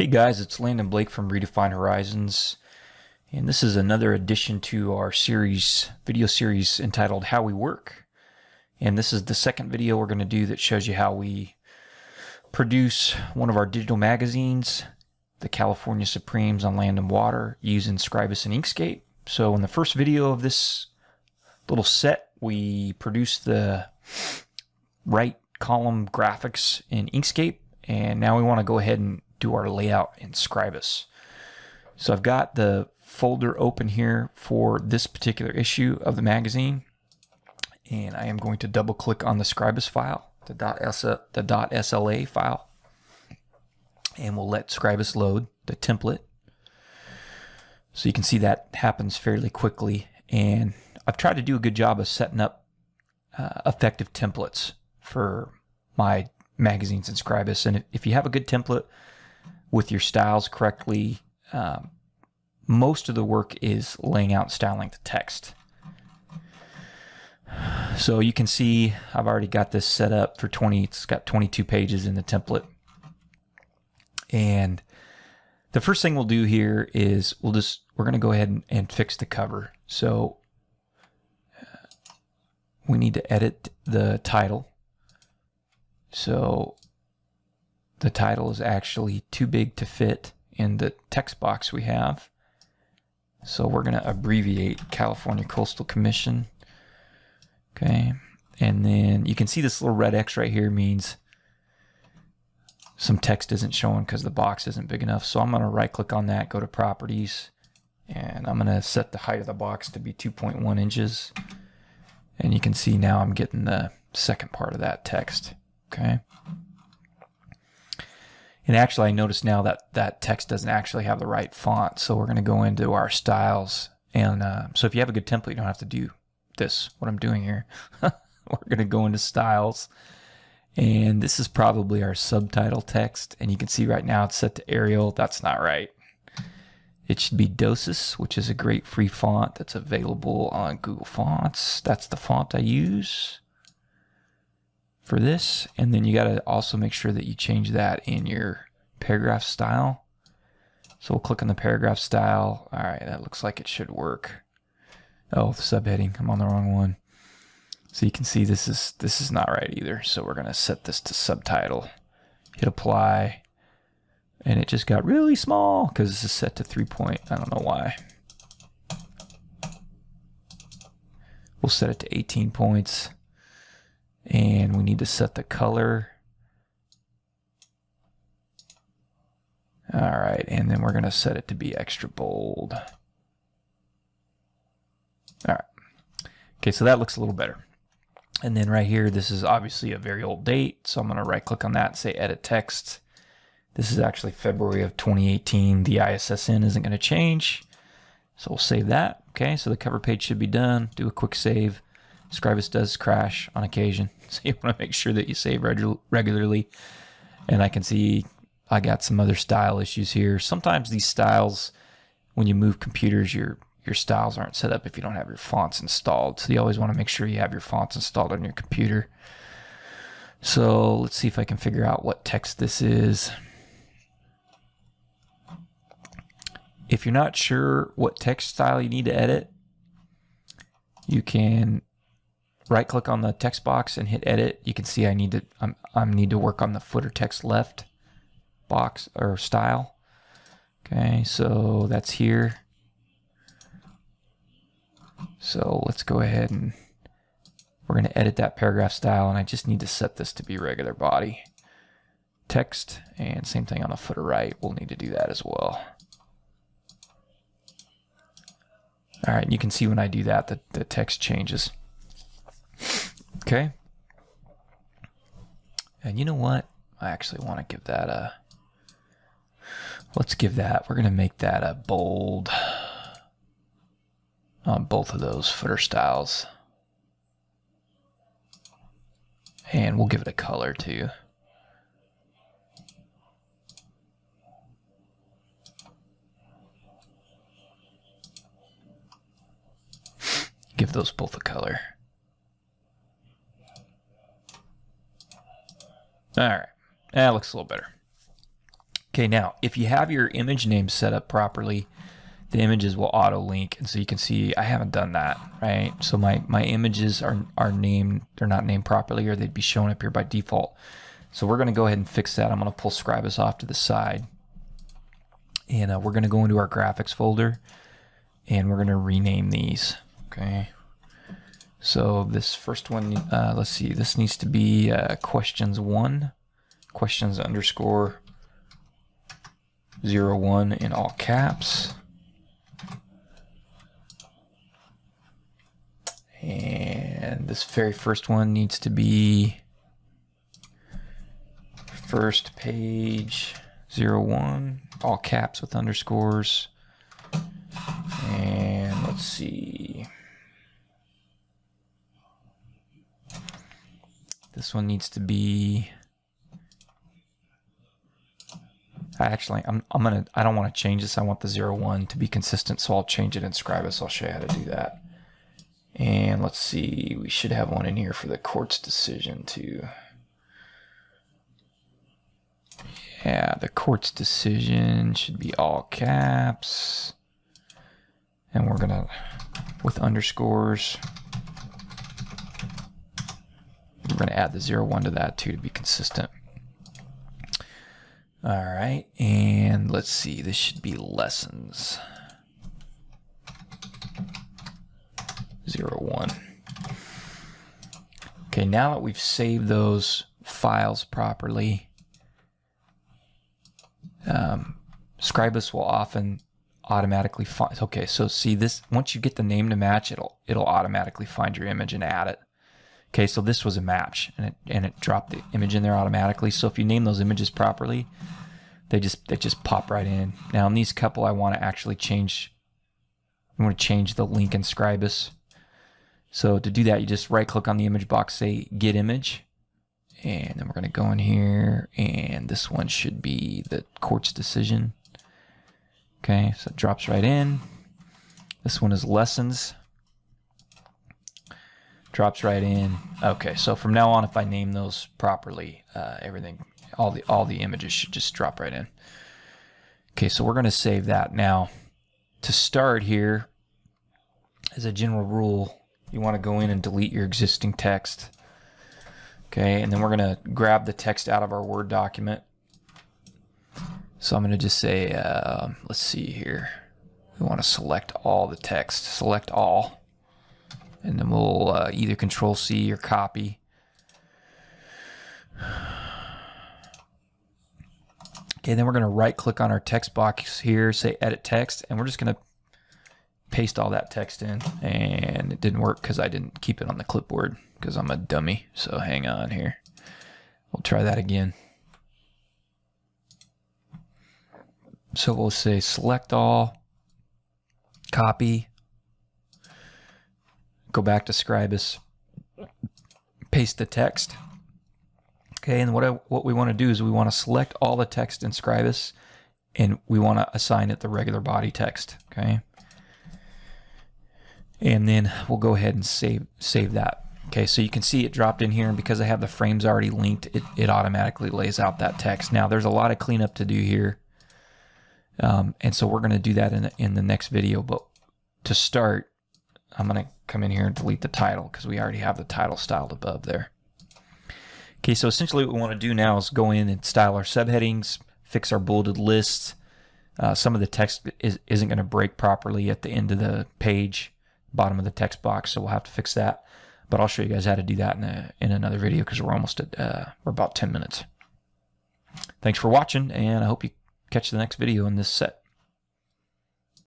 Hey guys, it's Landon Blake from Redefined Horizons, and this is another addition to our video series entitled How We Work. And this is the second video we're going to do that shows you how we produce one of our digital magazines, the California Supremes on Land and Water, using Scribus and Inkscape. So in the first video of this little set, we produced the right column graphics in Inkscape, and now we want to go ahead and do our layout in Scribus. So I've got the folder open here for this particular issue of the magazine, and I am going to double click on the Scribus file, the .sla file, and we'll let Scribus load the template. So you can see that happens fairly quickly, and I've tried to do a good job of setting up effective templates for my magazines in Scribus. And if you have a good template with your styles correctly, most of the work is laying out and styling the text. So you can see I've already got this set up for it's got 22 pages in the template. And the first thing we'll do here is we're going to go ahead and fix the cover. So we need to edit the title. So the title is actually too big to fit in the text box we have. So we're going to abbreviate California Coastal Commission. Okay. And then you can see this little red X right here means some text isn't showing because the box isn't big enough. So I'm going to right click on that, go to properties, and I'm going to set the height of the box to be 2.1 inches. And you can see now I'm getting the second part of that text. Okay. And actually, I notice now that that text doesn't actually have the right font. So we're going to go into our styles. And so if you have a good template, you don't have to do this, what I'm doing here. We're going to go into styles. And this is probably our subtitle text. And you can see right now it's set to Arial. That's not right. It should be Dosis, which is a great free font that's available on Google Fonts. That's the font I use for this. And then you got to also make sure that you change that in your paragraph style. So we'll click on the paragraph style. All right, that looks like it should work. Oh, the subheading, I'm on the wrong one. So you can see this is not right either. So we're gonna set this to subtitle, hit apply, and it just got really small because this is set to 3 point, I don't know why. We'll set it to 18 points. And we need to set the color. All right, and then we're going to set it to be extra bold. All right. Okay, so that looks a little better. And then right here, this is obviously a very old date, so I'm going to right click on that and say edit text. This is actually February of 2018. The ISSN isn't going to change, so we'll save that. Okay, so the cover page should be done. Do a quick save. Scribus does crash on occasion, so you want to make sure that you save regularly. And I can see I got some other style issues here. Sometimes these styles, when you move computers, your styles aren't set up if you don't have your fonts installed. So you always want to make sure you have your fonts installed on your computer. So let's see if I can figure out what text this is. If you're not sure what text style you need to edit, you can right click on the text box and hit edit. You can see I need to work on the footer text left box or style. Okay, so that's here. So let's go ahead and we're going to edit that paragraph style, and I just need to set this to be regular body text, and same thing on the footer right. We'll need to do that as well. All right, you can see when I do that, the text changes. Okay. And you know what? I actually want to give that a, we're going to make that a bold on both of those footer styles. And we'll give it a color too. Give those both a color. All right, that looks a little better. Okay, now if you have your image name set up properly, the images will auto link, and so you can see I haven't done that, right? So my images are named, they're not named properly, or they'd be showing up here by default. So we're going to go ahead and fix that. I'm going to pull Scribus off to the side, and we're going to go into our graphics folder, and we're going to rename these. Okay, so this first one, let's see, this needs to be questions1, questions_01 in all caps. And this very first one needs to be first page 01, all caps with underscores. And let's see. This one needs to be, I don't want to change this. I want the 01 to be consistent, so I'll change it in Scribus. I'll show you how to do that. And let's see, we should have one in here for the court's decision too. Yeah, the court's decision should be all caps. And we're gonna, with underscores, we're gonna add the 01 to that too to be consistent. All right, and let's see, this should be lessons. 01. Okay, now that we've saved those files properly, Scribus will often automatically find. Okay, so see this. Once you get the name to match, it'll automatically find your image and add it. Okay, so this was a match, and it dropped the image in there automatically. So if you name those images properly, they just pop right in. Now in these couple, I want to actually change. I want to change the link in Scribus. So to do that, you just right click on the image box, say get image, and then we're going to go in here, and this one should be the court's decision. Okay, so it drops right in. This one is lessons. Drops right in. Okay, so from now on, if I name those properly, everything, all the images should just drop right in. Okay, so we're going to save that. Now, to start here, as a general rule, you want to go in and delete your existing text. Okay, and then we're going to grab the text out of our Word document. So I'm going to just say, let's see here. We want to select all the text. Select all. And then we'll either Control-C or copy. Okay, then we're going to right-click on our text box here, say Edit Text, and we're just going to paste all that text in, and it didn't work because I didn't keep it on the clipboard because I'm a dummy. So hang on here. We'll try that again. So we'll say select all, copy, go back to Scribus, paste the text. Okay, and what we want to do is we want to select all the text in Scribus, and we want to assign it the regular body text. Okay. And then we'll go ahead and save that. Okay, so you can see it dropped in here, and because I have the frames already linked, it automatically lays out that text. Now there's a lot of cleanup to do here, and so we're going to do that in the next video. But to start, I'm going to come in here and delete the title because we already have the title styled above there. Okay, so essentially what we want to do now is go in and style our subheadings, fix our bulleted lists. Some of the text isn't going to break properly at the end of the page, bottom of the text box, so we'll have to fix that. But I'll show you guys how to do that in another video because we're almost at we're about 10 minutes. Thanks for watching, and I hope you catch the next video in this set.